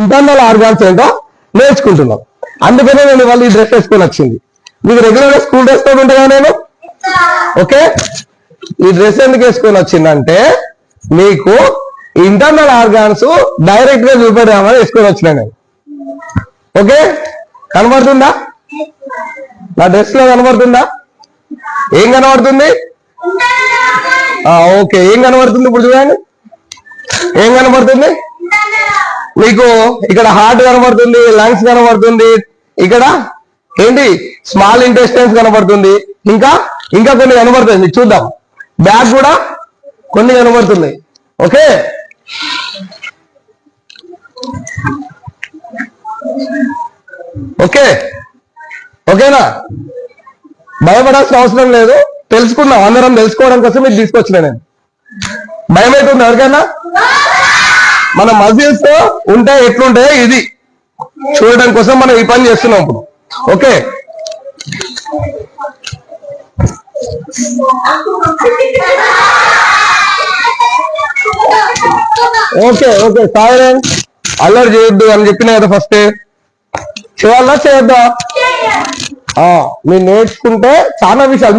Internal organs ఏంటో నేర్చుకుంటున్నాం. అందుకనే నేను వాళ్ళు ఈ డ్రెస్ వేసుకొని వచ్చింది. మీకు రెగ్యులర్ గా స్కూల్ డ్రెస్ తోటి ఉంటాయా నేను? ఓకే, ఈ డ్రెస్ ఎందుకు వేసుకొని వచ్చిందంటే మీకు ఇంటర్నల్ ఆర్గాన్స్ డైరెక్ట్ గా చూపెడదామని వేసుకొని వచ్చినా నేను. ఓకే, కనబడుతుందా? నా డ్రెస్ లో కనబడుతుందా? ఏం కనబడుతుంది? ఓకే, ఏం కనబడుతుంది ఇప్పుడు చూడండి. ఏం కనబడుతుంది మీకు? ఇక్కడ హార్ట్ కనబడుతుంది, లంగ్స్ కనబడుతుంది, ఇక్కడ ఏంటి స్మాల్ ఇంటెస్టైన్స్ కనబడుతుంది, ఇంకా కొన్ని కనబడుతుంది. మీకు చూద్దాం, బ్యాక్ కూడా కొన్ని కనబడుతున్నాయి. ఓకే, ఓకే ఓకేనా? భయపడాల్సిన అవసరం లేదు, తెలుసుకుందాం. అందరం తెలుసుకోవడం కోసం ఇది తీసుకొచ్చిన నేను. భయం అవుతుంది ఎవరికైనా? మన మజిల్స్ ఉంటే ఎట్లుంటాయో ఇది చూడడం కోసం మనం ఈ పని చేస్తున్నాం ఇప్పుడు. Okay, okay okay silent. అల్లరి చేయొద్దు అని చెప్పినా కదా ఫస్ట్. చేయాలా చేయొద్దా? మీరు నేర్చుకుంటే చాలా విషయాలు